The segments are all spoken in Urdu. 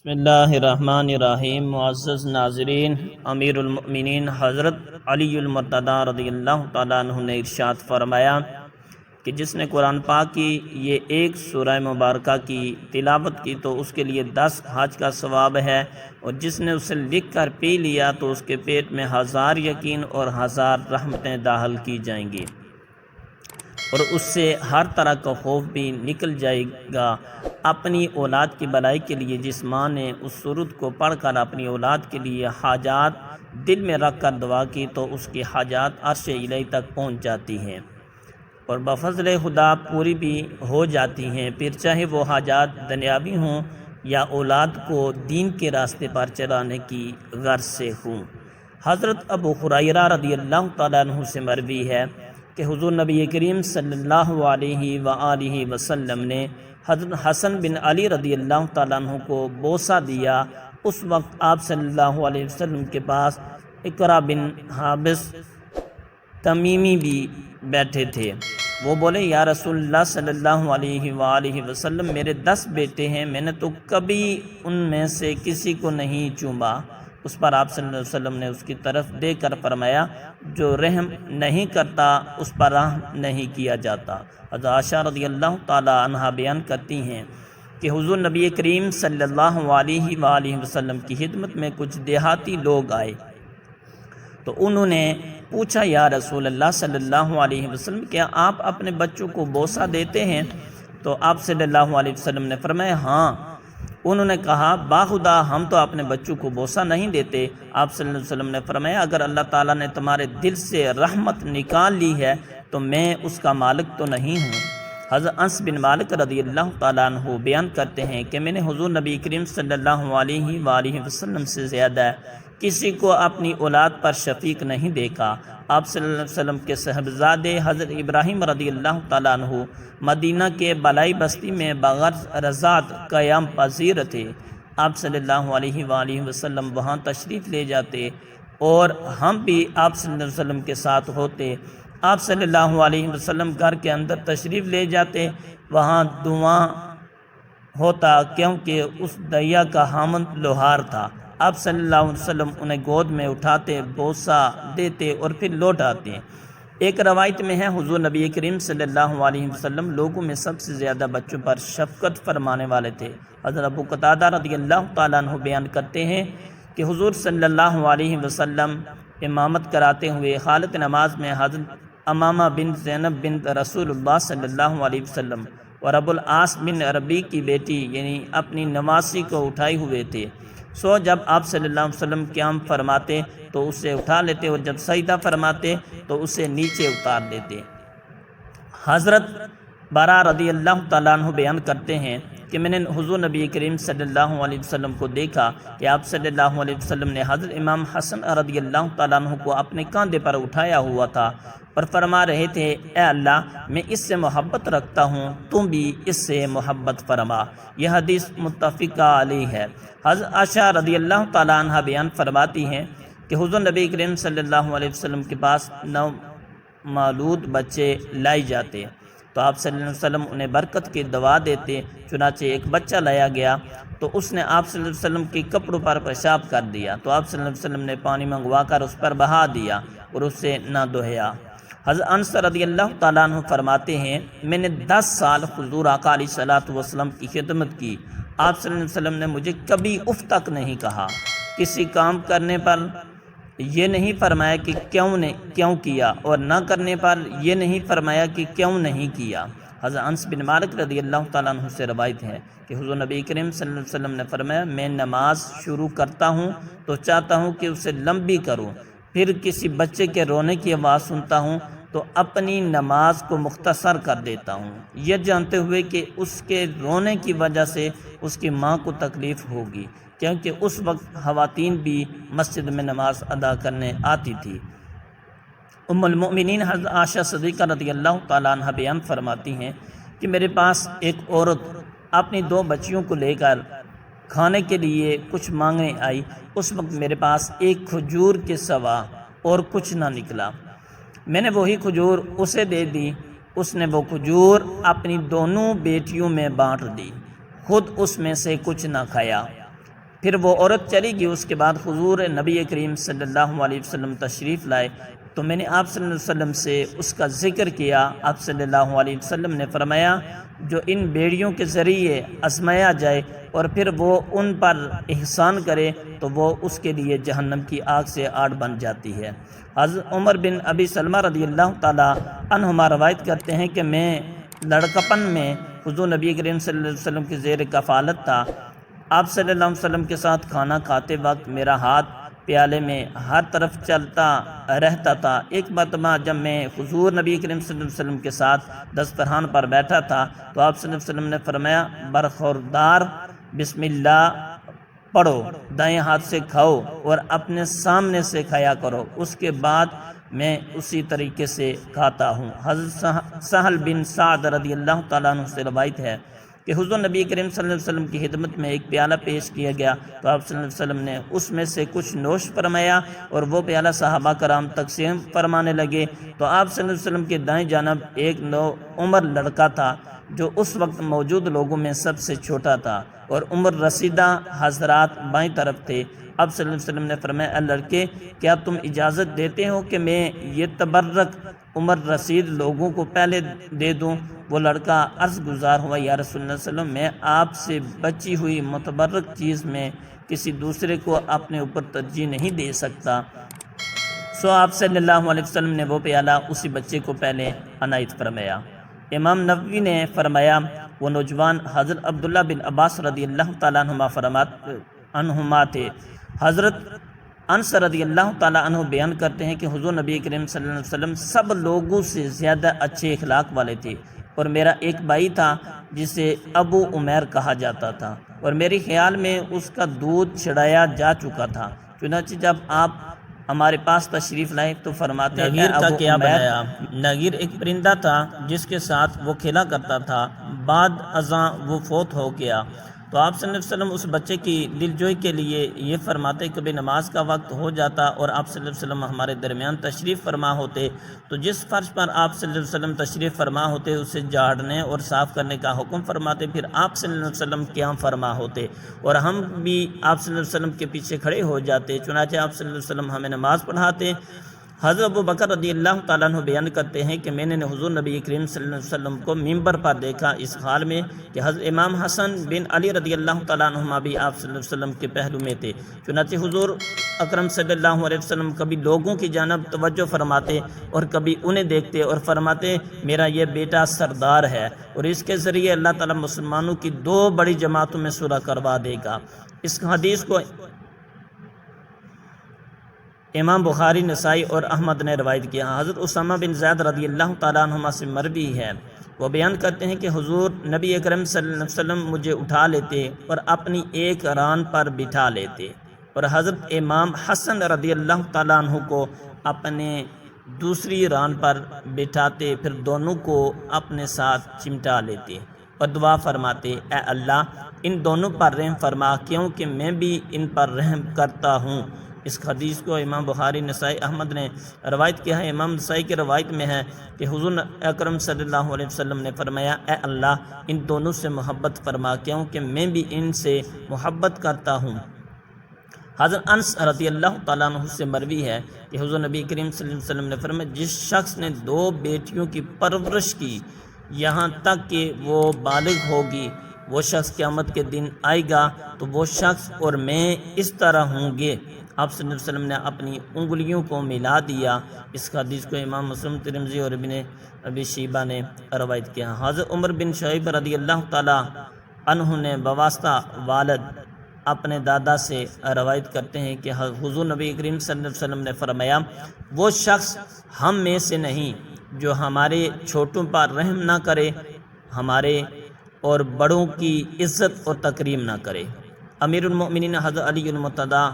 بسم اللہ الرحمن الرحیم۔ معزز ناظرین، امیر المؤمنین حضرت علی المرتضی رضی اللہ تعالیٰ عنہ نے ارشاد فرمایا کہ جس نے قرآن پاک کی یہ ایک سورہ مبارکہ کی تلاوت کی تو اس کے لیے 10 حج کا ثواب ہے، اور جس نے اسے لکھ کر پی لیا تو اس کے پیٹ میں 1000 یقین اور 1000 رحمتیں داخل کی جائیں گی، اور اس سے ہر طرح کا خوف بھی نکل جائے گا۔ اپنی اولاد کی بھلائی کے لیے جس ماں نے اس سورت کو پڑھ کر اپنی اولاد کے لیے حاجات دل میں رکھ کر دعا کی تو اس کی حاجات عرش الہی تک پہنچ جاتی ہیں اور بفضل خدا پوری بھی ہو جاتی ہیں، پھر چاہے وہ حاجات دنیاوی ہوں یا اولاد کو دین کے راستے پر چلانے کی غرض سے ہوں۔ حضرت ابو ہریرہ رضی اللہ تعالیٰ عنہ سے مروی ہے کہ حضور نبی کریم صلی اللہ علیہ وآلہ وسلم نے حضرت حسن بن علی رضی اللہ تعالیٰ عنہ کو بوسہ دیا۔ اس وقت آپ صلی اللہ علیہ وسلم کے پاس اقرا بن حابس تمیمی بھی بیٹھے تھے۔ وہ بولے، یا رسول اللہ صلی اللہ علیہ وآلہ وسلم، میرے 10 بیٹے ہیں، میں نے تو کبھی ان میں سے کسی کو نہیں چوما۔ اس پر آپ صلی اللہ علیہ وسلم نے اس کی طرف دیکھ کر فرمایا، جو رحم نہیں کرتا اس پر رحم نہیں کیا جاتا۔ حضرت عائشہ رضی اللہ تعالی عنہا بیان کرتی ہیں کہ حضور نبی کریم صلی اللہ علیہ وآلہ وسلم کی خدمت میں کچھ دیہاتی لوگ آئے تو انہوں نے پوچھا، یا رسول اللہ صلی اللہ علیہ وسلم، کیا آپ اپنے بچوں کو بوسہ دیتے ہیں؟ تو آپ صلی اللہ علیہ وسلم نے فرمایا، ہاں۔ انہوں نے کہا، باخدا ہم تو اپنے بچوں کو بوسہ نہیں دیتے۔ آپ صلی اللہ علیہ وسلم نے فرمایا، اگر اللہ تعالیٰ نے تمہارے دل سے رحمت نکال لی ہے تو میں اس کا مالک تو نہیں ہوں۔ حضرت انس بن مالک رضی اللہ تعالیٰ عنہ بیان کرتے ہیں کہ میں نے حضور نبی کریم صلی اللہ علیہ وآلہ وسلم سے زیادہ کسی کو اپنی اولاد پر شفیق نہیں دیکھا۔ آپ صلی اللہ علیہ وسلم کے صاحبزادے حضرت ابراہیم رضی اللہ تعالیٰ عنہ مدینہ کے بالائی بستی میں بغرض رضاعت قیام پذیر تھے۔ آپ صلی اللہ علیہ وآلہ وسلم وہاں تشریف لے جاتے اور ہم بھی آپ صلی اللہ علیہ وسلم کے ساتھ ہوتے۔ آپ صلی اللہ علیہ وسلم گھر کے اندر تشریف لے جاتے، وہاں دعا ہوتا کیونکہ اس دریا کا حامد لوہار تھا۔ آپ صلی اللہ علیہ وسلم انہیں گود میں اٹھاتے، بوسہ دیتے اور پھر لوٹ آتے۔ ایک روایت میں ہے، حضور نبی کریم صلی اللہ علیہ وسلم لوگوں میں سب سے زیادہ بچوں پر شفقت فرمانے والے تھے۔ حضرت ابو قتادہ رضی اللہ تعالیٰ عنہ بیان کرتے ہیں کہ حضور صلی اللہ علیہ وسلم امامت کراتے ہوئے حالت نماز میں حضرت امامہ بن زینب بن رسول اللہ صلی اللہ علیہ وسلم اور ابو العاص بن ربیع کی بیٹی یعنی اپنی نواسی کو اٹھائے ہوئے تھے۔ جب آپ صلی اللہ علیہ وسلم قیام فرماتے تو اسے اٹھا لیتے اور جب سجدہ فرماتے تو اسے نیچے اتار دیتے۔ حضرت برا رضی اللہ تعالیٰ عنہ بیان کرتے ہیں کہ میں نے حضور نبی کریم صلی اللہ علیہ وسلم کو دیکھا کہ آپ صلی اللہ علیہ وسلم نے حضرت امام حسن رضی اللہ تعالیٰ عنہ کو اپنے کاندھے پر اٹھایا ہوا تھا اور فرما رہے تھے، اے اللہ، میں اس سے محبت رکھتا ہوں، تم بھی اس سے محبت فرما۔ یہ حدیث متفقہ علیہ ہے۔ حضرت عائشہ رضی اللہ تعالیٰ عنہ بیان فرماتی ہیں کہ حضور نبی کریم صلی اللہ علیہ وسلم کے پاس 9 مولود بچے لائے جاتے تو آپ صلی اللہ علیہ وسلم انہیں برکت کی دعا دیتے۔ چنانچہ ایک بچہ لایا گیا تو اس نے آپ صلی اللہ علیہ وسلم کے کپڑوں پر پیشاب کر دیا تو آپ صلی اللہ علیہ وسلم نے پانی منگوا کر اس پر بہا دیا اور اسے نہ دھویا۔ حضرت انس رضی اللہ تعالیٰ عنہ فرماتے ہیں، میں نے 10 سال حضور آقا علیہ الصلوۃ والسلام کی خدمت کی، آپ صلی اللہ علیہ وسلم نے مجھے کبھی اف تک نہیں کہا۔ کسی کام کرنے پر یہ نہیں فرمایا کہ کیوں کیا، اور نہ کرنے پر یہ نہیں فرمایا کہ کیوں نہیں کیا۔ حضرت انس بن مالک رضی اللہ تعالیٰ عنہ سے روایت ہے کہ حضور نبی کریم صلی اللہ علیہ وسلم نے فرمایا، میں نماز شروع کرتا ہوں تو چاہتا ہوں کہ اسے لمبی کروں، پھر کسی بچے کے رونے کی آواز سنتا ہوں تو اپنی نماز کو مختصر کر دیتا ہوں، یہ جانتے ہوئے کہ اس کے رونے کی وجہ سے اس کی ماں کو تکلیف ہوگی، کیونکہ اس وقت خواتین بھی مسجد میں نماز ادا کرنے آتی تھی۔ ام المؤمنین حضرت عائشہ صدیقہ رضی اللہ تعالیٰ عنہ بیان فرماتی ہیں کہ میرے پاس ایک عورت اپنی 2 بچیوں کو لے کر کھانے کے لیے کچھ مانگنے آئی۔ اس وقت میرے پاس ایک کھجور کے سوا اور کچھ نہ نکلا۔ میں نے وہی کھجور اسے دے دی، اس نے وہ کھجور اپنی دونوں بیٹیوں میں بانٹ دی، خود اس میں سے کچھ نہ کھایا۔ پھر وہ عورت چلی گئی۔ اس کے بعد حضور نبی کریم صلی اللہ علیہ وسلم تشریف لائے تو میں نے آپ صلی اللہ علیہ وسلم سے اس کا ذکر کیا۔ آپ صلی اللہ علیہ وسلم نے فرمایا جو ان بیڑیوں کے ذریعے آزمایا جائے اور پھر وہ ان پر احسان کرے تو وہ اس کے لیے جہنم کی آگ سے آڑ بن جاتی ہے۔ حضرت عمر بن ابی سلمہ رضی اللہ تعالیٰ عنہما روایت کرتے ہیں کہ میں لڑکپن میں حضور نبی کریم صلی اللہ علیہ وسلم کی زیر کفالت تھا۔ آپ صلی اللہ علیہ وسلم کے ساتھ کھانا کھاتے وقت میرا ہاتھ پیالے میں ہر طرف چلتا رہتا تھا۔ ایک مرتبہ جب میں حضور نبی کریم صلی اللہ علیہ وسلم کے ساتھ دسترخوان پر بیٹھا تھا تو آپ صلی اللہ علیہ وسلم نے فرمایا برخوردار بسم اللہ پڑھو، دائیں ہاتھ سے کھاؤ اور اپنے سامنے سے کھایا کرو، اس کے بعد میں اسی طریقے سے کھاتا ہوں۔ حضرت سہل بن سعد رضی اللہ تعالیٰ عنہ سے روایت ہے کہ حضور نبی کریم صلی اللہ علیہ وسلم کی خدمت میں ایک پیالہ پیش کیا گیا تو آپ صلی اللہ علیہ وسلم نے اس میں سے کچھ نوش فرمایا اور وہ پیالہ صحابہ کرام تقسیم فرمانے لگے تو آپ صلی اللہ علیہ وسلم کے دائیں جانب ایک نو عمر لڑکا تھا جو اس وقت موجود لوگوں میں سب سے چھوٹا تھا اور عمر رسیدہ حضرات بائیں طرف تھے۔ اب صلی اللہ علیہ وسلم نے فرمایا اے لڑکے کیا تم اجازت دیتے ہو کہ میں یہ تبرک عمر رسید لوگوں کو پہلے دے دوں؟ وہ لڑکا عرض گزار ہوا یا رسول اللہ صلی اللہ علیہ وسلم میں آپ سے بچی ہوئی متبرک چیز میں کسی دوسرے کو اپنے اوپر ترجیح نہیں دے سکتا۔ سو آپ صلی اللہ علیہ وسلم نے وہ پیالہ اسی بچے کو پہلے عنایت فرمایا۔ امام نووی نے فرمایا وہ نوجوان حضرت عبداللہ بن عباس رضی اللہ تعالیٰ عنہما تھے۔ حضرت انس رضی اللہ تعالیٰ عنہ بیان کرتے ہیں کہ حضور نبی کریم صلی اللہ علیہ وسلم سب لوگوں سے زیادہ اچھے اخلاق والے تھے اور میرا ایک بھائی تھا جسے ابو عمیر کہا جاتا تھا اور میرے خیال میں اس کا دودھ چھڑایا جا چکا تھا، چنانچہ جب آپ ہمارے پاس تشریف لائے تو فرماتے ہیں نغیر کا کیا بنایا؟ نغیر ایک پرندہ تھا جس کے ساتھ وہ کھیلا کرتا تھا، بعد ازاں وہ فوت ہو گیا تو آپ صلی اللہ علیہ وسلم اس بچے کی دلجوئی کے لیے یہ فرماتے کبھی نماز کا وقت ہو جاتا اور آپ صلی اللہ علیہ وسلم ہمارے درمیان تشریف فرما ہوتے تو جس فرش پر آپ صلی اللہ علیہ وسلم تشریف فرما ہوتے اسے جھاڑنے اور صاف کرنے کا حکم فرماتے، پھر آپ صلی اللہ علیہ وسلم قیام فرما ہوتے اور ہم بھی آپ صلی اللہ علیہ وسلم کے پیچھے کھڑے ہو جاتے، چنانچہ آپ صلی اللہ علیہ وسلم ہمیں نماز پڑھاتے۔ حضرت ابو بکر رضی اللہ تعالیٰ عنہ بیان کرتے ہیں کہ میں نے حضور نبی کریم صلی اللہ علیہ وسلم کو ممبر پر دیکھا اس حال میں کہ حضرت امام حسن بن علی رضی اللہ تعالیٰ عنہما بھی آپ صلی اللہ علیہ وسلم کے پہلو میں تھے، چنانچہ حضور اکرم صلی اللہ علیہ وسلم کبھی لوگوں کی جانب توجہ فرماتے اور کبھی انہیں دیکھتے اور فرماتے میرا یہ بیٹا سردار ہے اور اس کے ذریعے اللہ تعالیٰ مسلمانوں کی دو بڑی جماعتوں میں صلح کروا دے گا۔ اس حدیث کو امام بخاری، نسائی اور احمد نے روایت کیا۔ حضرت اسامہ بن زید رضی اللہ تعالیٰ عنہما سے مروی ہے، وہ بیان کرتے ہیں کہ حضور نبی اکرم صلی اللہ علیہ وسلم مجھے اٹھا لیتے اور اپنی ایک ران پر بٹھا لیتے اور حضرت امام حسن رضی اللہ تعالیٰ عنہ کو اپنے دوسری ران پر بٹھاتے، پھر دونوں کو اپنے ساتھ چمٹا لیتے اور دعا فرماتے اے اللہ ان دونوں پر رحم فرما کیونکہ میں بھی ان پر رحم کرتا ہوں۔ اس حدیث کو امام بخاری، نسائی، احمد نے روایت کیا ہے۔ امام نسائی کی روایت میں ہے کہ حضور اکرم صلی اللہ علیہ وسلم نے فرمایا اے اللہ ان دونوں سے محبت فرما کیونکہ میں بھی ان سے محبت کرتا ہوں۔ حضرت انس رضی اللہ تعالیٰ عنہ سے مروی ہے کہ حضور نبی کریم صلی اللہ علیہ وسلم نے فرمایا جس شخص نے 2 بیٹیوں کی پرورش کی یہاں تک کہ وہ بالغ ہوگی وہ شخص قیامت کے دن آئے گا تو وہ شخص اور میں اس طرح ہوں گے۔ آپ صلی اللہ علیہ وسلم نے اپنی انگلیوں کو ملا دیا۔ اس حدیث کو امام مسلم، ترمذی اور ابن ابی شیبہ نے روایت کیا۔ حضرت عمر بن شعیب رضی اللہ تعالیٰ عنہ نے بواسطہ والد اپنے دادا سے روایت کرتے ہیں کہ حضور نبی کریم صلی اللہ علیہ وسلم نے فرمایا وہ شخص ہم میں سے نہیں جو ہمارے چھوٹوں پر رحم نہ کرے، ہمارے اور بڑوں کی عزت اور تکریم نہ کرے۔ امیر المؤمنین حضرت علی المرتضیٰ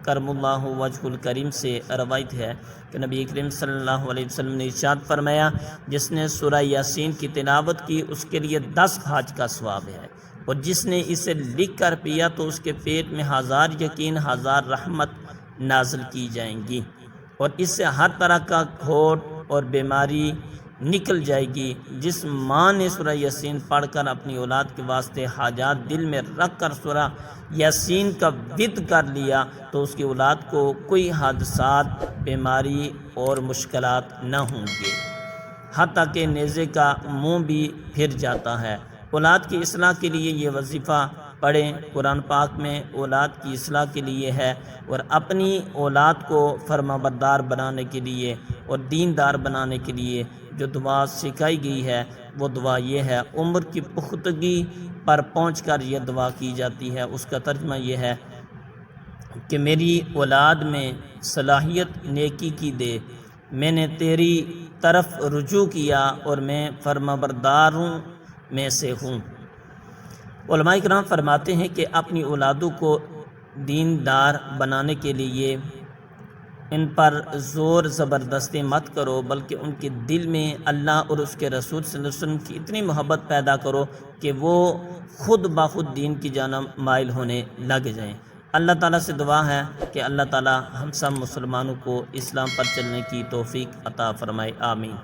کرم اللہ وجہ الکریم سے روایت ہے کہ نبی کریم صلی اللہ علیہ وسلم نے ارشاد فرمایا جس نے سورہ یاسین کی تلاوت کی اس کے لیے 10 حج کا ثواب ہے اور جس نے اسے لکھ کر پیا تو اس کے پیٹ میں 1000 یقین 1000 رحمت نازل کی جائیں گی اور اس سے ہر طرح کا کھوٹ اور بیماری نکل جائے گی۔ جس ماں نے سورہ یاسین پڑھ کر اپنی اولاد کے واسطے حاجات دل میں رکھ کر سورہ یاسین کا ورد کر لیا تو اس کی اولاد کو کوئی حادثات، بیماری اور مشکلات نہ ہوں گے، حتیٰ کہ نیزے کا منہ بھی پھر جاتا ہے۔ اولاد کی اصلاح کے لیے یہ وظیفہ پڑھیں۔ قرآن پاک میں اولاد کی اصلاح کے لیے ہے، اور اپنی اولاد کو فرمانبردار بنانے کے لیے اور دیندار بنانے کے لیے جو دعا سکھائی گئی ہے وہ دعا یہ ہے۔ عمر کی پختگی پر پہنچ کر یہ دعا کی جاتی ہے۔ اس کا ترجمہ یہ ہے کہ میری اولاد میں صلاحیت نیکی کی دے، میں نے تیری طرف رجوع کیا اور میں فرمانبرداروں میں سے ہوں۔ علماء کرام فرماتے ہیں کہ اپنی اولادوں کو دیندار بنانے کے لیے ان پر زور زبردستی مت کرو، بلکہ ان کے دل میں اللہ اور اس کے رسول صلی اللہ علیہ وسلم کی اتنی محبت پیدا کرو کہ وہ خود بخود دین کی جانب مائل ہونے لگ جائیں۔ اللہ تعالیٰ سے دعا ہے کہ اللہ تعالیٰ ہم سب مسلمانوں کو اسلام پر چلنے کی توفیق عطا فرمائے، آمین۔